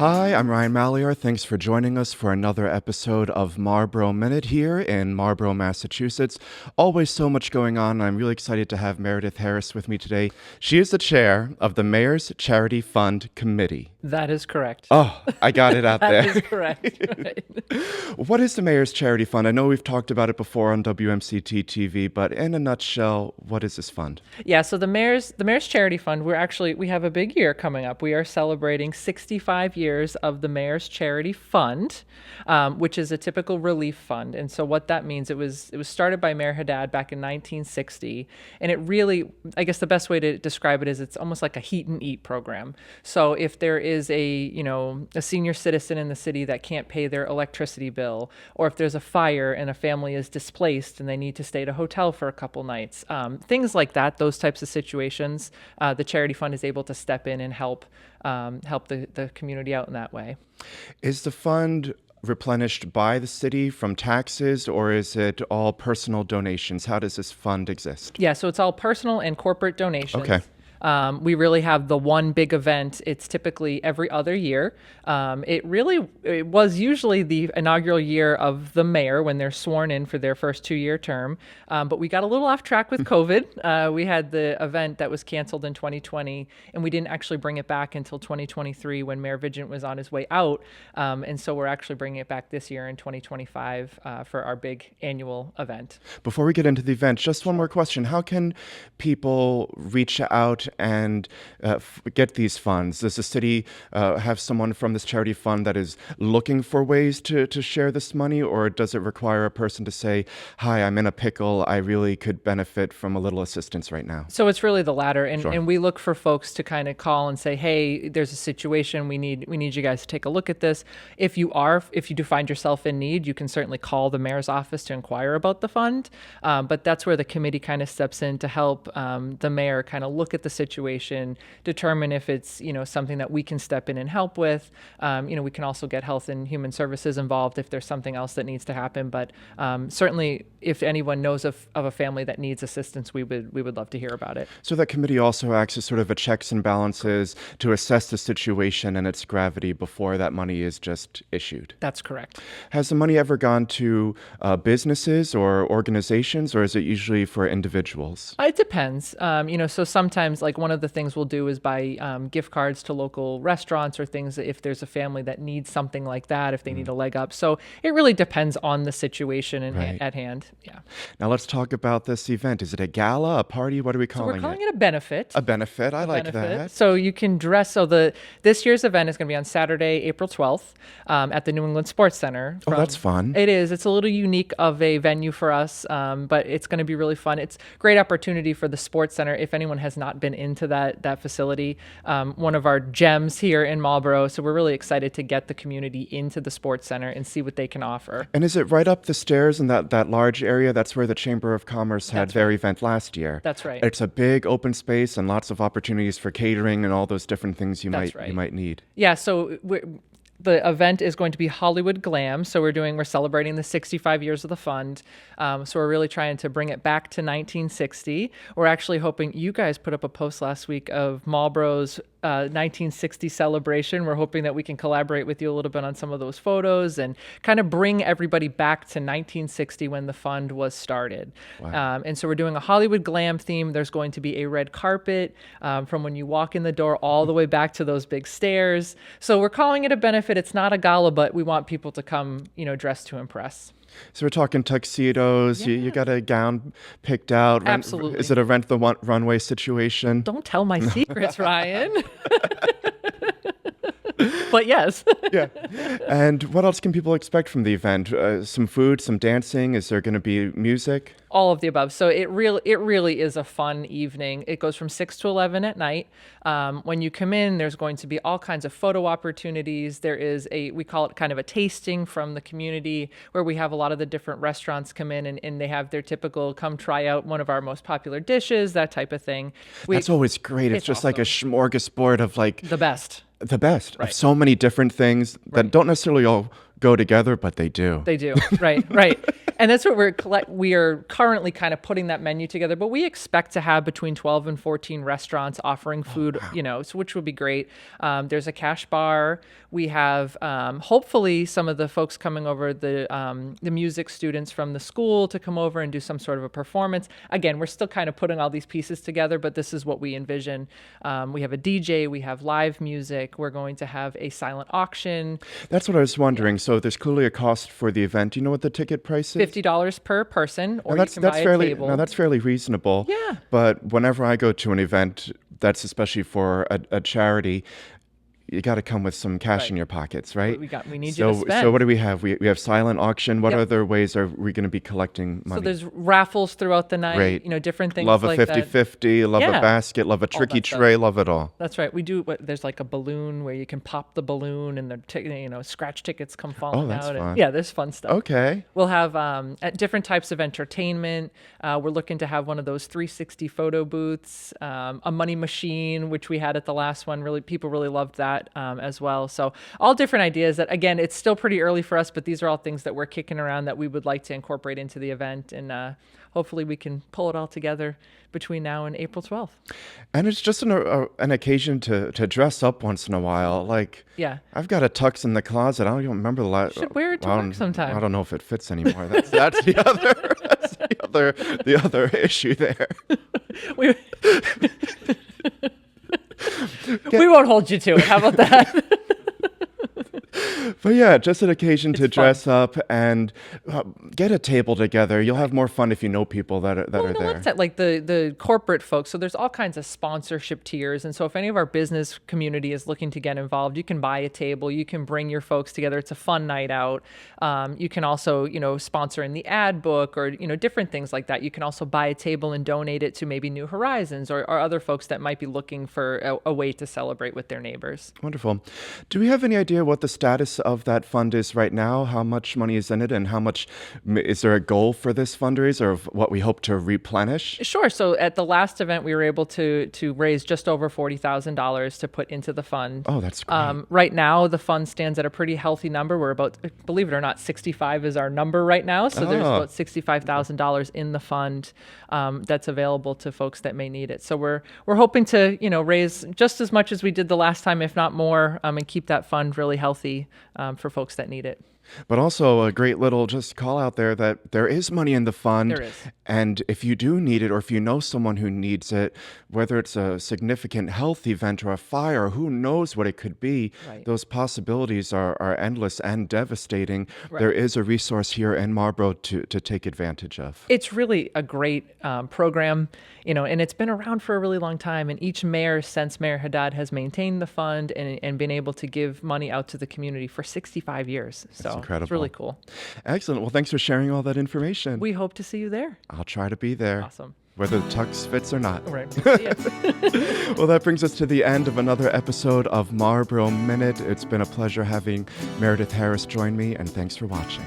Hi, I'm Ryan Malyar. Thanks for joining us for another episode of Marlborough Minute here in Marlborough, Massachusetts. Always so much going on. I'm really excited to have Meredith Harris with me today. She is the chair of the Mayor's Charity Fund Committee. That is correct. Oh, I got it out there. That is correct. Right. What is the Mayor's Charity Fund? I know we've talked about it before on WMCT-TV, but in a nutshell, what is this fund? Yeah, so the Mayor's Charity Fund, we have a big year coming up. We are celebrating 65 years of the Mayor's Charity Fund, which is a typical relief fund. And so what that means, it was started by Mayor Haddad back in 1960, and it really, I guess the best way to describe it is it's almost like a heat and eat program. So if there is a senior citizen in the city that can't pay their electricity bill, or if there's a fire and a family is displaced and they need to stay at a hotel for a couple nights, things like that, those types of situations, the charity fund is able to step in and help the community out in that way. Is the fund replenished by the city from taxes, or is it all personal donations? How does this fund exist? Yeah, so it's all personal and corporate donations. Okay. We really have the one big event. It's typically every other year. It was usually the inaugural year of the mayor when they're sworn in for their first 2-year term. But we got a little off track with COVID. We had the event that was canceled in 2020, and we didn't actually bring it back until 2023 when Mayor Vigent was on his way out. And so we're actually bringing it back this year in 2025 for our big annual event. Before we get into the event, just one more question. How can people reach out and get these funds? Does the city have someone from this charity fund that is looking for ways to share this money, or does it require a person to say, hi, I'm in a pickle, I really could benefit from a little assistance right now? So it's really the latter, and, Sure. and we look for folks to kind of call and say, hey, there's a situation, we need you guys to take a look at this. If you do find yourself in need, you can certainly call the mayor's office to inquire about the fund, but that's where the committee kind of steps in to help the mayor kind of look at the situation, determine if it's something that we can step in and help with. We can also get health and human services involved if there's something else that needs to happen. But certainly, if anyone knows of a family that needs assistance, we would love to hear about it. So that committee also acts as sort of a checks and balances to assess the situation and its gravity before that money is just issued. That's correct. Has the money ever gone to businesses or organizations, or is it usually for individuals? It depends. So sometimes, like, one of the things we'll do is buy gift cards to local restaurants or things if there's a family that needs something like that, if they need a leg up. So it really depends on the situation at hand. Yeah. Now let's talk about this event. Is it a gala, a party? What are we calling it? We're calling it a benefit. A benefit. I like that. So you can dress. So this year's event is going to be on Saturday, April 12th, at the New England Sports Center. Oh, that's fun. It is. It's a little unique of a venue for us, but it's going to be really fun. It's a great opportunity for the Sports Center if anyone has not been into that facility. One of our gems here in Marlborough. So we're really excited to get the community into the Sports Center and see what they can offer. And is it right up the stairs in that large area? That's where the Chamber of Commerce had their event last year. That's right. It's a big open space and lots of opportunities for catering and all those different things you might need. Yeah, so the event is going to be Hollywood Glam. So we're celebrating the 65 years of the fund. So we're really trying to bring it back to 1960. We're actually hoping, you guys put up a post last week of Marlborough's 1960 celebration. We're hoping that we can collaborate with you a little bit on some of those photos and kind of bring everybody back to 1960 when the fund was started. Wow. And so we're doing a Hollywood Glam theme. There's going to be a red carpet from when you walk in the door all the way back to those big stairs. So we're calling it a benefit. It's not a gala, but we want people to come, dressed to impress. So we're talking tuxedos. Yeah. You got a gown picked out. Absolutely. Is it a rent the runway situation? Don't tell my secrets, Ryan. But yes. Yeah. And what else can people expect from the event? Some food, some dancing? Is there going to be music? All of the above. So it really is a fun evening. It goes from 6 to 11 at night. When you come in, there's going to be all kinds of photo opportunities. There is we call it kind of a tasting from the community, where we have a lot of the different restaurants come in and they have their typical come try out one of our most popular dishes, that type of thing. That's always great. It's just like a smorgasbord of like the best. Right. Of so many different things that don't necessarily all go together, but they do. They do. Right, right. And that's what we are currently kind of putting that menu together, but we expect to have between 12 and 14 restaurants offering food, so which would be great. There's a cash bar. We have hopefully some of the folks coming over, the music students from the school to come over and do some sort of a performance. Again, we're still kind of putting all these pieces together, but this is what we envision. We have a DJ, we have live music. We're going to have a silent auction. That's what I was wondering. So there's clearly a cost for the event. Do you know what the ticket price is? $50 per person, or that's you can buy fairly, a table. No, that's fairly reasonable. Yeah. But whenever I go to an event, that's especially for a charity, you got to come with some cash in your pockets, right? We need you to spend. So what do we have? We have silent auction. What Yep. other ways are we going to be collecting money? So there's raffles throughout the night, Great. Different things love like a that. 50-50, love a Yeah. basket, love a tricky that stuff. tray, love it all. That's right. We do. There's like a balloon where you can pop the balloon, and the scratch tickets come falling that's out. fun. Yeah, there's fun stuff. Okay. We'll have at different types of entertainment. We're looking to have one of those 360 photo booths, a money machine, which we had at the last one. Really, people really loved that as well. So all different ideas that, again, it's still pretty early for us, but these are all things that we're kicking around that we would like to incorporate into the event. And hopefully we can pull it all together between now and April 12th. And it's just an occasion to dress up once in a while. Like, Yeah. I've got a tux in the closet. I don't even remember the last. Should wear it to work sometime. I don't know if it fits anymore. That's the other issue there. We won't hold you to it. How about that? But yeah, just an occasion to fun. dress up and get a table together. You'll have more fun if you know people that are there. That's it. Like the corporate folks. So there's all kinds of sponsorship tiers. And so if any of our business community is looking to get involved, you can buy a table. You can bring your folks together. It's a fun night out. You can also, sponsor in the ad book or, different things like that. You can also buy a table and donate it to maybe New Horizons or other folks that might be looking for a way to celebrate with their neighbors. Wonderful. Do we have any idea what the status of that fund is right now? How much money is in it, and how much is there a goal for this fundraiser of what we hope to replenish? Sure. So at the last event, we were able to raise just over $40,000 to put into the fund. Oh, that's great. Right now, the fund stands at a pretty healthy number. We're about, believe it or not, 65 is our number right now. So there's about $65,000 in the fund that's available to folks that may need it. So we're hoping to raise just as much as we did the last time, if not more, and keep that fund really healthy for folks that need it. But also a great little just call out there that there is money in the fund. There is. And if you do need it, or if you know someone who needs it, whether it's a significant health event or a fire, who knows what it could be, Right. those possibilities are endless and devastating. Right. There is a resource here in Marlborough to take advantage of. It's really a great program, and it's been around for a really long time. And each mayor since Mayor Haddad has maintained the fund and been able to give money out to the community for 65 years. So incredible. it's really cool. Excellent. Well, thanks for sharing all that information. We hope to see you there. I'll try to be there. Awesome. Whether the tux fits or not. All right. See ya. Well, that brings us to the end of another episode of Marlborough Minute. It's been a pleasure having Meredith Harris join me, and thanks for watching.